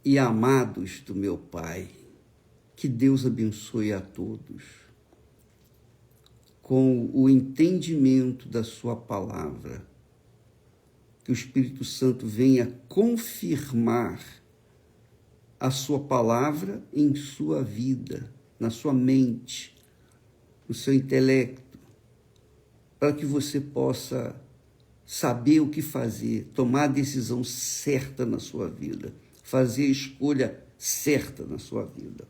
e amados do meu Pai, que Deus abençoe a todos com o entendimento da sua palavra, que o Espírito Santo venha confirmar a sua palavra em sua vida, na sua mente, no seu intelecto, para que você possa saber o que fazer, tomar a decisão certa na sua vida, fazer a escolha certa na sua vida.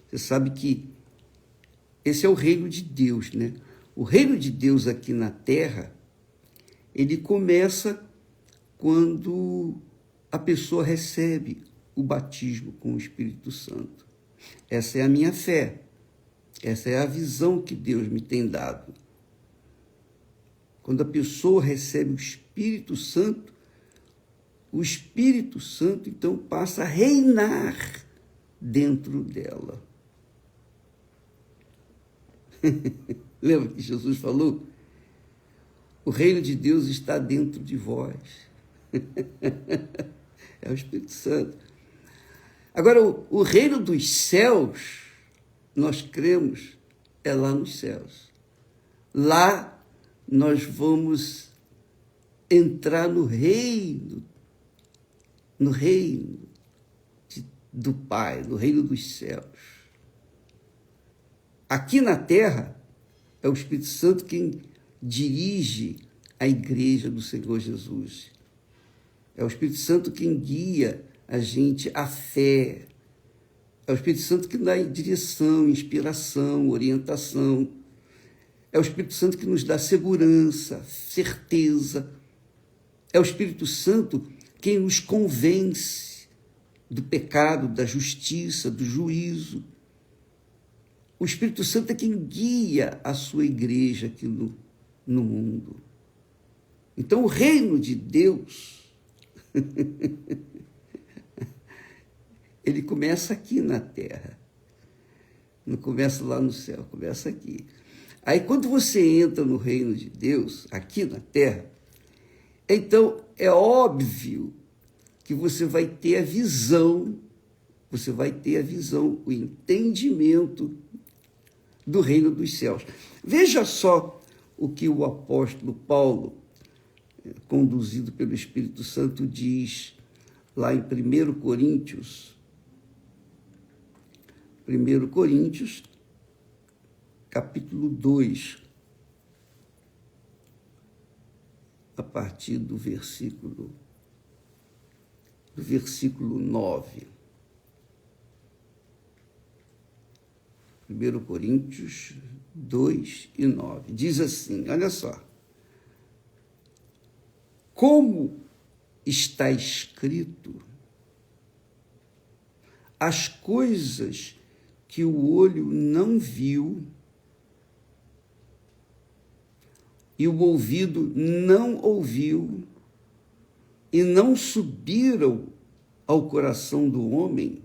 Você sabe que esse é o reino de Deus, né? O reino de Deus aqui na terra, ele começa quando a pessoa recebe o batismo com o Espírito Santo. Essa é a minha fé. Essa é a visão que Deus me tem dado. Quando a pessoa recebe o Espírito Santo então passa a reinar dentro dela. Lembra que Jesus falou? O reino de Deus está dentro de vós. É o Espírito Santo. Agora, o reino dos céus, nós cremos, é lá nos céus. Lá nós vamos entrar no reino do Pai, no reino dos céus. Aqui na terra, é o Espírito Santo quem dirige a igreja do Senhor Jesus. É o Espírito Santo quem guia a gente à fé. É o Espírito Santo que dá direção, inspiração, orientação. É o Espírito Santo que nos dá segurança, certeza. É o Espírito Santo quem nos convence do pecado, da justiça, do juízo. O Espírito Santo é quem guia a sua igreja aqui no mundo. Então, o reino de Deus, ele começa aqui na terra. Não começa lá no céu, começa aqui. Aí, quando você entra no reino de Deus, aqui na terra, então é óbvio que você vai ter a visão, o entendimento do reino dos céus. Veja só o que o apóstolo Paulo, conduzido pelo Espírito Santo, diz lá em 1 Coríntios, capítulo 2, a partir do versículo 9. 1 Coríntios 2 e 9. Diz assim, olha só. Como está escrito, as coisas que o olho não viu e o ouvido não ouviu e não subiram ao coração do homem,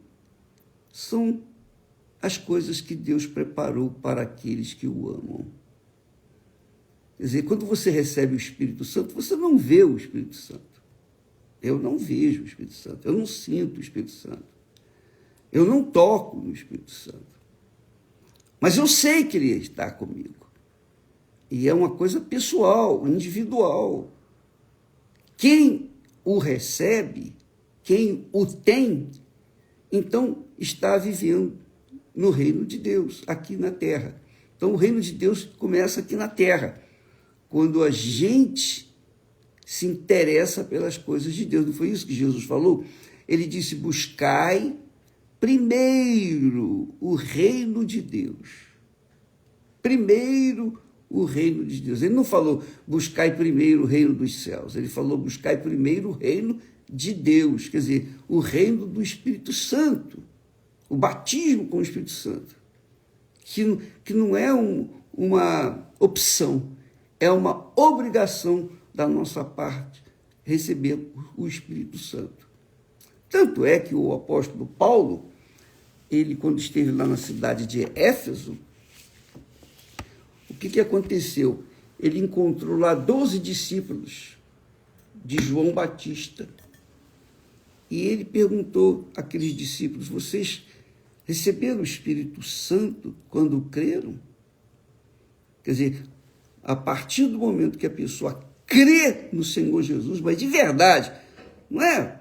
são as coisas que Deus preparou para aqueles que o amam. Quer dizer, quando você recebe o Espírito Santo, você não vê o Espírito Santo. Eu não vejo o Espírito Santo, eu não sinto o Espírito Santo. Eu não toco no Espírito Santo. Mas eu sei que ele está comigo. E é uma coisa pessoal, individual. Quem o recebe, quem o tem, então está vivendo no reino de Deus, aqui na terra. Então o reino de Deus começa aqui na terra, quando a gente se interessa pelas coisas de Deus. Não foi isso que Jesus falou? Ele disse, buscai primeiro o reino de Deus. Primeiro o reino de Deus. Ele não falou, buscai primeiro o reino dos céus. Ele falou, buscai primeiro o reino de Deus. Quer dizer, o reino do Espírito Santo. O batismo com o Espírito Santo. Que não é uma opção, é uma obrigação da nossa parte receber o Espírito Santo. Tanto é que o apóstolo Paulo, ele, quando esteve lá na cidade de Éfeso, o que aconteceu? Ele encontrou lá 12 discípulos de João Batista. E ele perguntou àqueles discípulos: vocês receberam o Espírito Santo quando creram? Quer dizer, a partir do momento que a pessoa crê no Senhor Jesus, mas de verdade, não é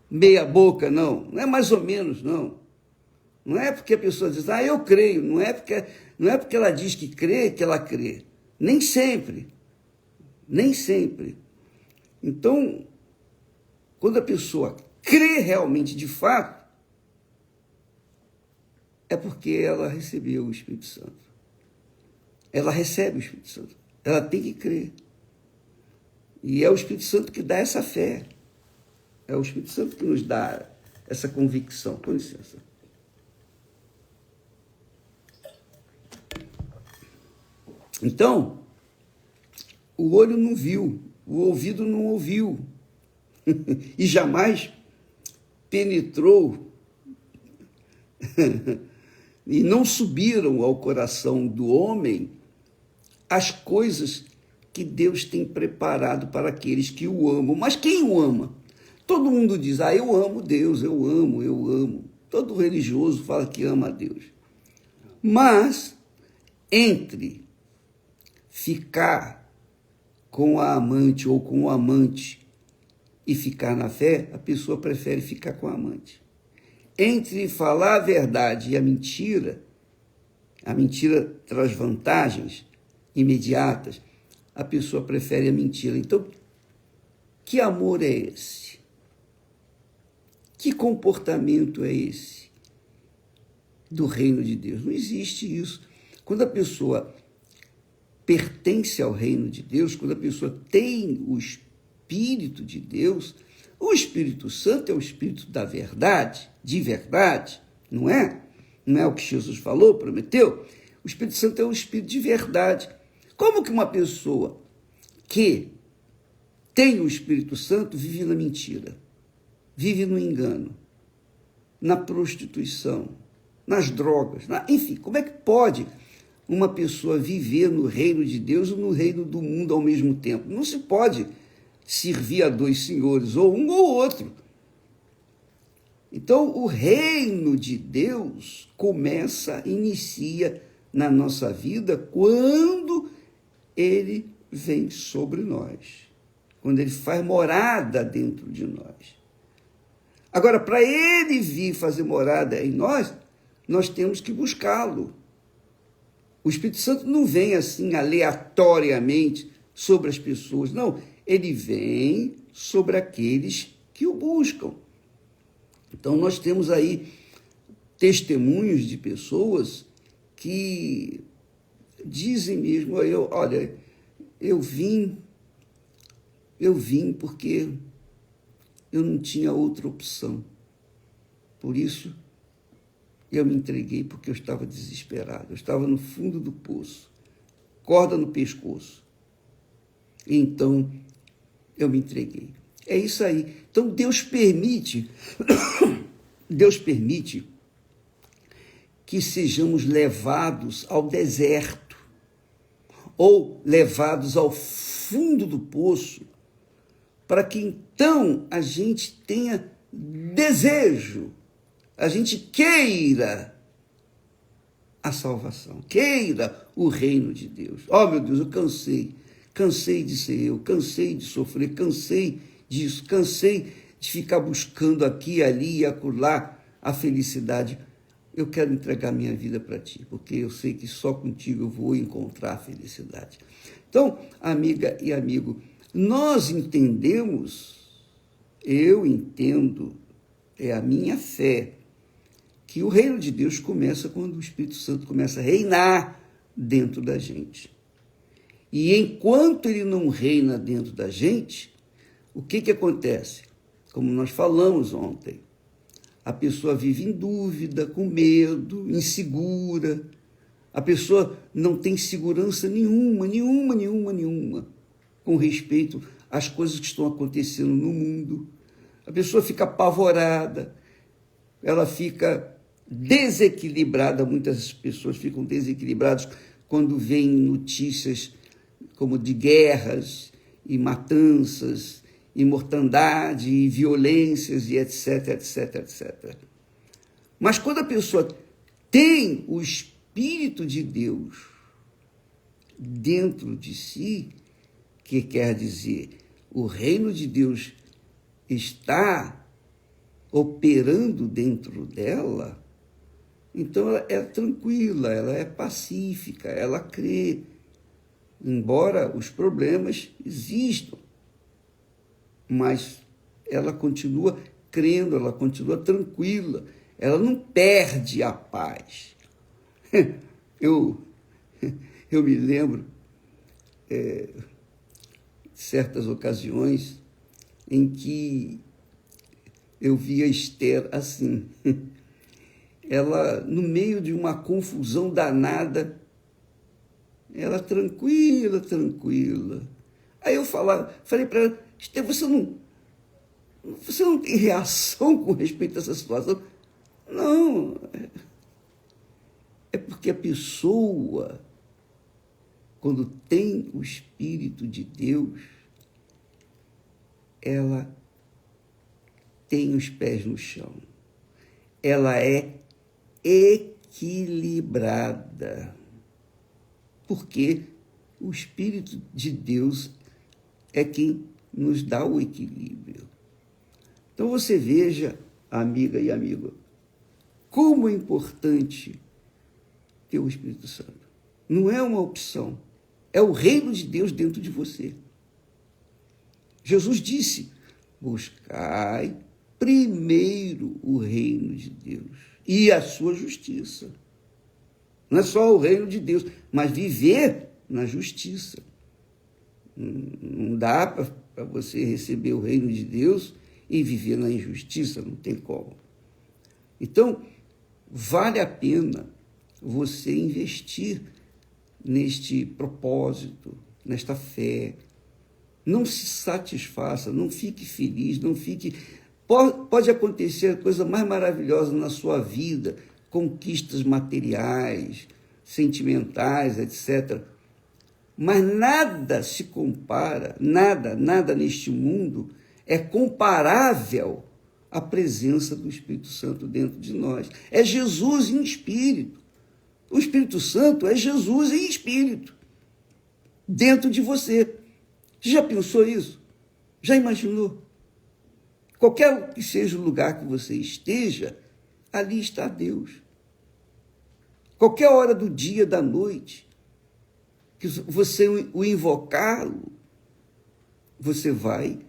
meia boca, não é mais ou menos, não é porque a pessoa diz, eu creio, não é porque ela diz que ela crê, nem sempre. Então, quando a pessoa crê realmente, de fato, é porque ela recebeu o Espírito Santo. Ela recebe o Espírito Santo. Ela tem que crer. E é o Espírito Santo que dá essa fé. É o Espírito Santo que nos dá essa convicção. Com licença. Então, o olho não viu, o ouvido não ouviu, e jamais penetrou e não subiram ao coração do homem as coisas que Deus tem preparado para aqueles que o amam. Mas quem o ama? Todo mundo diz, eu amo Deus, eu amo. Todo religioso fala que ama a Deus. Mas, entre ficar com a amante ou com o amante e ficar na fé, a pessoa prefere ficar com a amante. Entre falar a verdade e a mentira traz vantagens imediatas, a pessoa prefere a mentira. Então, que amor é esse? Que comportamento é esse do reino de Deus? Não existe isso. Quando a pessoa pertence ao reino de Deus, quando a pessoa tem o Espírito de Deus, o Espírito Santo é o Espírito da verdade, de verdade, não é? Não é o que Jesus falou, prometeu? O Espírito Santo é o Espírito de verdade. Como que uma pessoa que tem o Espírito Santo vive na mentira, vive no engano, na prostituição, nas drogas, enfim, como é que pode uma pessoa viver no reino de Deus ou no reino do mundo ao mesmo tempo? Não se pode servir a dois senhores, ou um ou outro. Então, o reino de Deus inicia na nossa vida quando ele vem sobre nós, quando ele faz morada dentro de nós. Agora, para ele vir fazer morada em nós, nós temos que buscá-lo. O Espírito Santo não vem assim aleatoriamente sobre as pessoas, não. Ele vem sobre aqueles que o buscam. Então, nós temos aí testemunhos de pessoas que dizem mesmo, olha, eu vim porque eu não tinha outra opção. Por isso, eu me entreguei, porque eu estava desesperado. Eu estava no fundo do poço, corda no pescoço. Então, eu me entreguei. É isso aí. Então, Deus permite que sejamos levados ao deserto ou levados ao fundo do poço, para que então a gente tenha desejo, a gente queira a salvação, queira o reino de Deus. Meu Deus, eu cansei de ser eu, cansei de sofrer, cansei disso, cansei de ficar buscando aqui, ali e acolá a felicidade. Eu quero entregar minha vida para ti, porque eu sei que só contigo eu vou encontrar a felicidade. Então, amiga e amigo, nós entendemos, eu entendo, é a minha fé, que o reino de Deus começa quando o Espírito Santo começa a reinar dentro da gente. E enquanto ele não reina dentro da gente, o que acontece? Como nós falamos ontem, a pessoa vive em dúvida, com medo, insegura. A pessoa não tem segurança nenhuma com respeito às coisas que estão acontecendo no mundo. A pessoa fica apavorada, ela fica desequilibrada. Muitas pessoas ficam desequilibradas quando veem notícias como de guerras e matanças e mortandade, e violências, e etc, etc, etc. Mas quando a pessoa tem o Espírito de Deus dentro de si, que quer dizer, o reino de Deus está operando dentro dela, então ela é tranquila, ela é pacífica, ela crê, embora os problemas existam, mas ela continua crendo, ela continua tranquila, ela não perde a paz. Eu me lembro certas ocasiões em que eu via Esther assim, ela no meio de uma confusão danada, ela tranquila, tranquila. Aí eu falei para ela, Esther, você não tem reação com respeito a essa situação? Não, é porque a pessoa, quando tem o Espírito de Deus, ela tem os pés no chão. Ela é equilibrada. Porque o Espírito de Deus é quem nos dá o equilíbrio. Então você veja, amiga e amigo, como é importante ter o Espírito Santo. Não é uma opção, é o reino de Deus dentro de você. Jesus disse, buscai primeiro o reino de Deus e a sua justiça. Não é só o reino de Deus, mas viver na justiça. Não dá para você receber o reino de Deus e viver na injustiça, não tem como. Então, vale a pena você investir neste propósito, nesta fé. Não se satisfaça, não fique feliz, não fique... Pode acontecer a coisa mais maravilhosa na sua vida, conquistas materiais, sentimentais, etc. Mas nada se compara, nada neste mundo é comparável à presença do Espírito Santo dentro de nós. É Jesus em espírito. O Espírito Santo é Jesus em espírito, dentro de você. Você já pensou isso? Já imaginou? Qualquer que seja o lugar que você esteja, ali está Deus. Qualquer hora do dia, da noite, que você o invocá-lo, você vai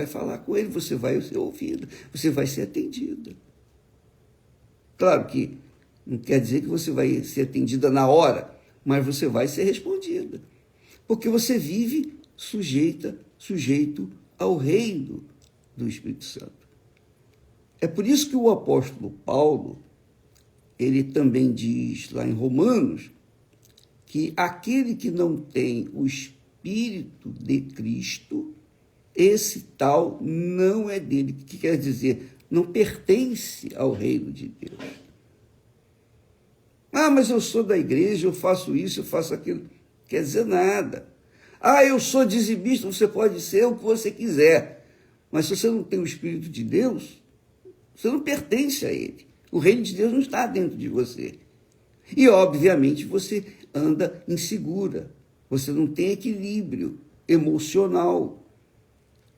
falar com ele, você vai ser ouvida, você vai ser atendida. Claro que não quer dizer que você vai ser atendida na hora, mas você vai ser respondida. Porque você vive sujeito ao reino do Espírito Santo. É por isso que o apóstolo Paulo, ele também diz lá em Romanos, que aquele que não tem o Espírito de Cristo, esse tal não é dele. O que quer dizer? Não pertence ao reino de Deus. Ah, mas eu sou da igreja, eu faço isso, eu faço aquilo. Quer dizer nada. Ah, eu sou dizimista, você pode ser o que você quiser. Mas se você não tem o Espírito de Deus, você não pertence a ele. O reino de Deus não está dentro de você. E, obviamente, você anda insegura. Você não tem equilíbrio emocional.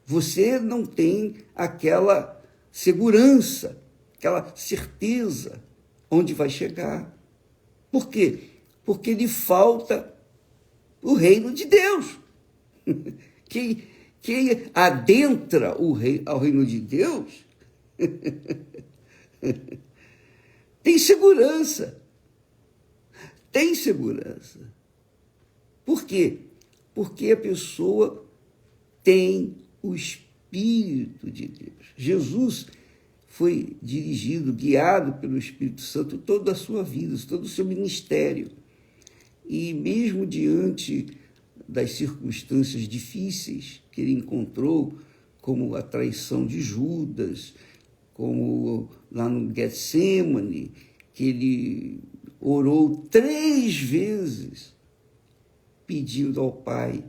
Você não tem aquela segurança, aquela certeza onde vai chegar. Por quê? Porque lhe falta o reino de Deus. Quem adentra ao reino de Deus tem segurança. Tem segurança. Por quê? Porque a pessoa tem o Espírito de Deus. Jesus foi dirigido, guiado pelo Espírito Santo toda a sua vida, todo o seu ministério. E mesmo diante das circunstâncias difíceis que ele encontrou, como a traição de Judas, como lá no Getsêmani, que ele orou 3 vezes, pedindo ao Pai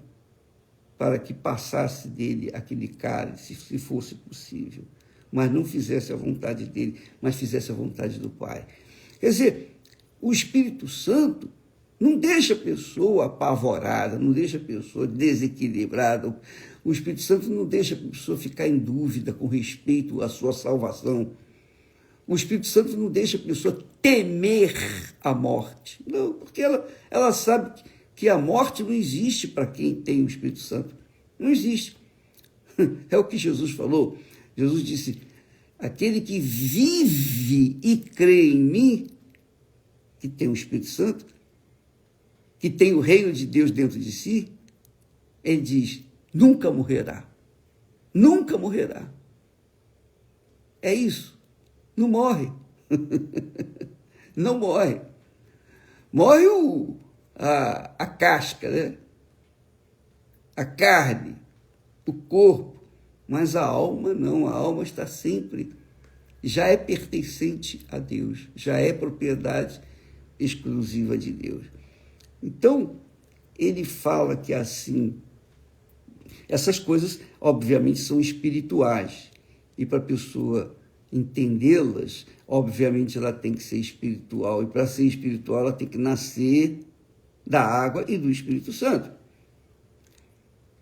para que passasse dele aquele cálice, se fosse possível, mas não fizesse a vontade dele, mas fizesse a vontade do Pai. Quer dizer, o Espírito Santo não deixa a pessoa apavorada, não deixa a pessoa desequilibrada. O Espírito Santo não deixa a pessoa ficar em dúvida com respeito à sua salvação. O Espírito Santo não deixa a pessoa temer a morte. Não, porque ela sabe que a morte não existe para quem tem o Espírito Santo. Não existe. É o que Jesus falou. Jesus disse, aquele que vive e crê em mim, que tem o Espírito Santo, que tem o reino de Deus dentro de si, ele diz, nunca morrerá. Nunca morrerá. É isso. Não morre. Não morre. Morre a casca, né? A carne, o corpo, mas a alma não. A alma está sempre, já é pertencente a Deus, já é propriedade exclusiva de Deus. Então, ele fala que assim, essas coisas, obviamente, são espirituais, e para a pessoa entendê-las, obviamente, ela tem que ser espiritual, e para ser espiritual, ela tem que nascer da água e do Espírito Santo.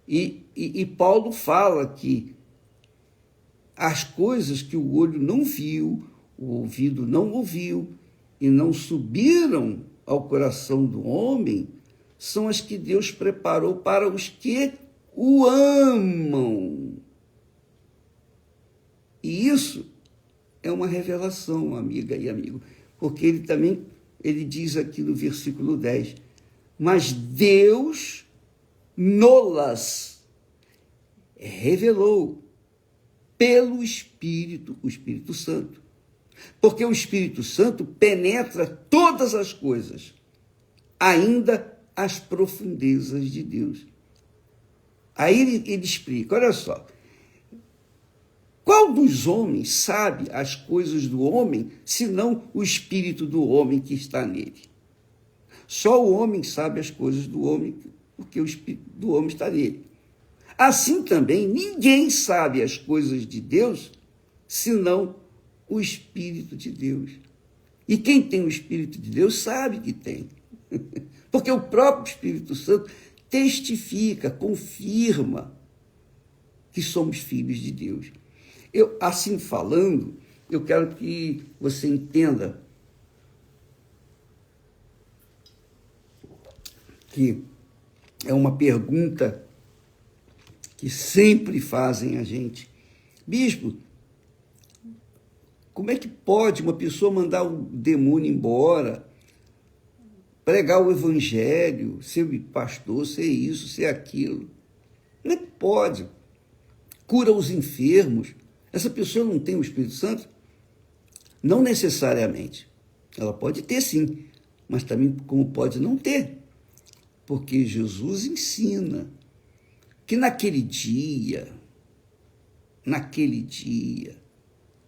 E Paulo fala que as coisas que o olho não viu, o ouvido não ouviu, e não subiram ao coração do homem, são as que Deus preparou para os que o amam. E isso é uma revelação, amiga e amigo, porque ele diz aqui no versículo 10, mas Deus nolas revelou pelo Espírito, o Espírito Santo. Porque o Espírito Santo penetra todas as coisas, ainda as profundezas de Deus. Aí ele explica, olha só, qual dos homens sabe as coisas do homem, senão o Espírito do homem que está nele? Só o homem sabe as coisas do homem, porque o Espírito do homem está nele. Assim também, ninguém sabe as coisas de Deus, senão o Espírito de Deus. E quem tem o Espírito de Deus sabe que tem. Porque o próprio Espírito Santo testifica, confirma que somos filhos de Deus. Eu, assim falando, eu quero que você entenda que é uma pergunta que sempre fazem a gente. Bispo, como é que pode uma pessoa mandar o demônio embora, pregar o evangelho, ser pastor, ser isso, ser aquilo? Como é que pode? Cura os enfermos. Essa pessoa não tem o Espírito Santo? Não necessariamente. Ela pode ter sim, mas também como pode não ter. Porque Jesus ensina que naquele dia,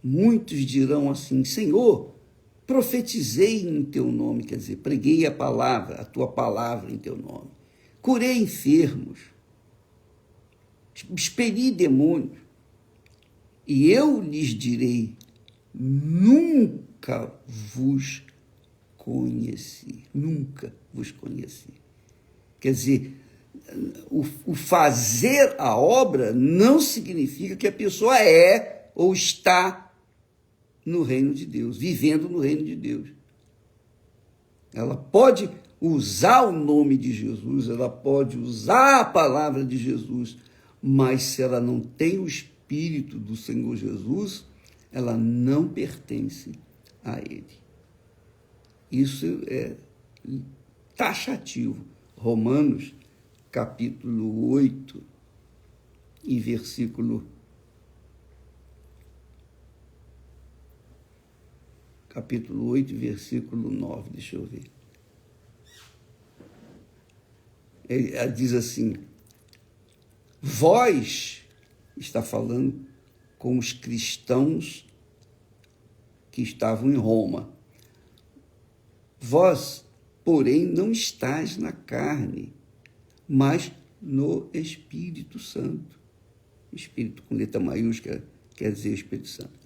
muitos dirão assim, Senhor, profetizei em teu nome, quer dizer, preguei a tua palavra em teu nome, curei enfermos, expeli demônios, e eu lhes direi, nunca vos conheci, nunca vos conheci. Quer dizer, o fazer a obra não significa que a pessoa é ou está no reino de Deus, vivendo no reino de Deus. Ela pode usar o nome de Jesus, ela pode usar a palavra de Jesus, mas se ela não tem o Espírito do Senhor Jesus, ela não pertence a Ele. Isso é taxativo. Romanos, capítulo 8, e versículo... Capítulo 8, versículo 9, deixa eu ver. Ele diz assim, vós, está falando com os cristãos que estavam em Roma, vós, porém, não estáis na carne, mas no Espírito Santo. Espírito com letra maiúscula quer dizer Espírito Santo.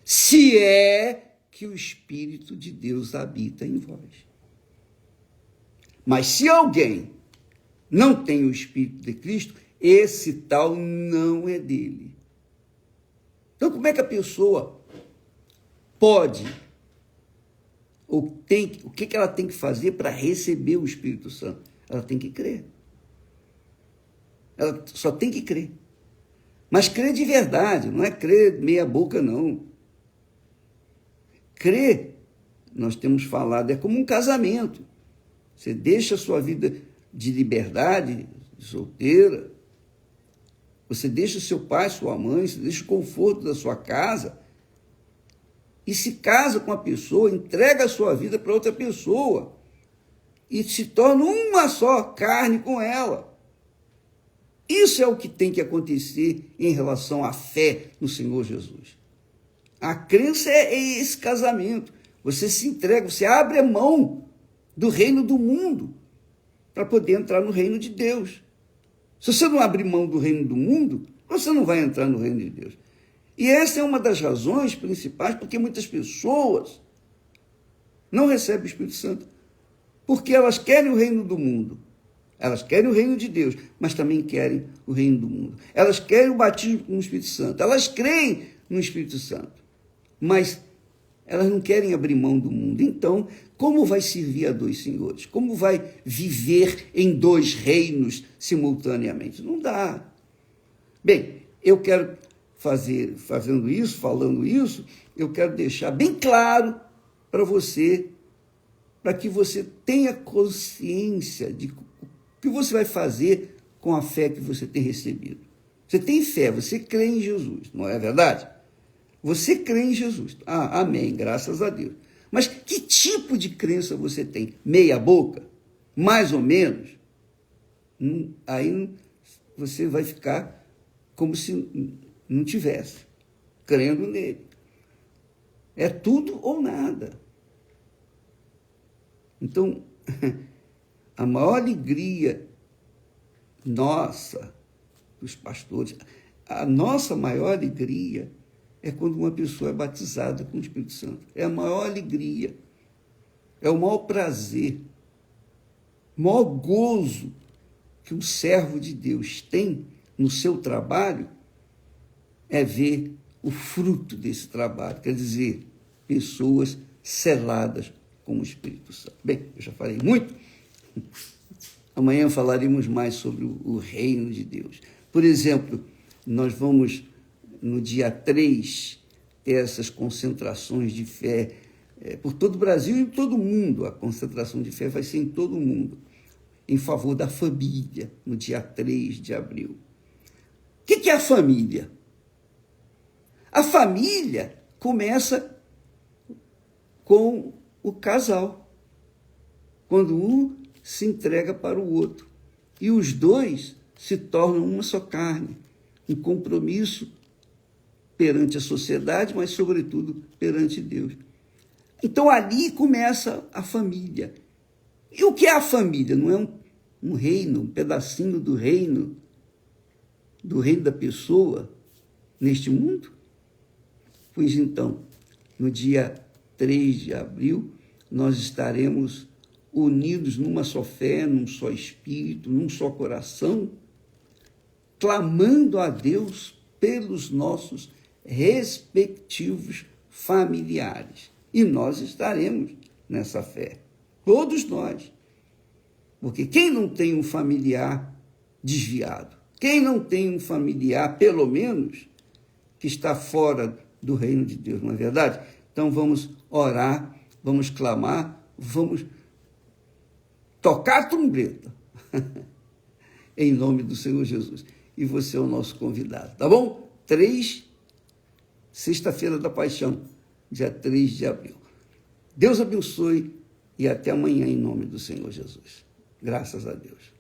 Se é que o Espírito de Deus habita em vós. Mas se alguém não tem o Espírito de Cristo, esse tal não é dele. Então, como é que a pessoa pode, ou tem, o que ela tem que fazer para receber o Espírito Santo? Ela tem que crer. Ela só tem que crer. Mas crer de verdade, não é crer meia boca, não. Crer, nós temos falado, é como um casamento. Você deixa a sua vida de liberdade, de solteira, você deixa o seu pai, sua mãe, você deixa o conforto da sua casa e se casa com a pessoa, entrega a sua vida para outra pessoa e se torna uma só carne com ela. Isso é o que tem que acontecer em relação à fé no Senhor Jesus. A crença é esse casamento. Você se entrega, você abre a mão do reino do mundo para poder entrar no reino de Deus. Se você não abrir mão do reino do mundo, você não vai entrar no reino de Deus. E essa é uma das razões principais porque muitas pessoas não recebem o Espírito Santo. Porque elas querem o reino do mundo. Elas querem o reino de Deus, mas também querem o reino do mundo. Elas querem o batismo com o Espírito Santo. Elas creem no Espírito Santo. Mas elas não querem abrir mão do mundo. Então, como vai servir a dois senhores? Como vai viver em dois reinos simultaneamente? Não dá. Bem, eu quero falando isso, eu quero deixar bem claro para você, para que você tenha consciência de o que você vai fazer com a fé que você tem recebido. Você tem fé, você crê em Jesus, não é verdade? Você crê em Jesus. Ah, amém, graças a Deus. Mas que tipo de crença você tem? Meia boca? Mais ou menos? Aí você vai ficar como se não tivesse, crendo nele. É tudo ou nada. Então, a maior alegria nossa, dos pastores, a nossa maior alegria é quando uma pessoa é batizada com o Espírito Santo. É a maior alegria, é o maior prazer, o maior gozo que um servo de Deus tem no seu trabalho é ver o fruto desse trabalho, quer dizer, pessoas seladas com o Espírito Santo. Bem, eu já falei muito. Amanhã falaremos mais sobre o reino de Deus. Por exemplo, nós vamos, no dia 3, ter essas concentrações de fé por todo o Brasil e em todo o mundo. A concentração de fé vai ser em todo o mundo, em favor da família, no dia 3 de abril. O que é a família? A família começa com o casal, quando um se entrega para o outro. E os dois se tornam uma só carne, um compromisso perante a sociedade, mas, sobretudo, perante Deus. Então, ali começa a família. E o que é a família? Não é um reino, um pedacinho do reino da pessoa neste mundo? Pois então, no dia 3 de abril, nós estaremos unidos numa só fé, num só espírito, num só coração, clamando a Deus pelos nossos respectivos familiares. E nós estaremos nessa fé, todos nós. Porque quem não tem um familiar desviado, quem não tem um familiar, pelo menos, que está fora do reino de Deus, não é verdade? Então vamos orar, vamos clamar, vamos tocar a trombeta, em nome do Senhor Jesus. E você é o nosso convidado, tá bom? 3, sexta-feira da Paixão, dia 3 de abril. Deus abençoe e até amanhã em nome do Senhor Jesus. Graças a Deus.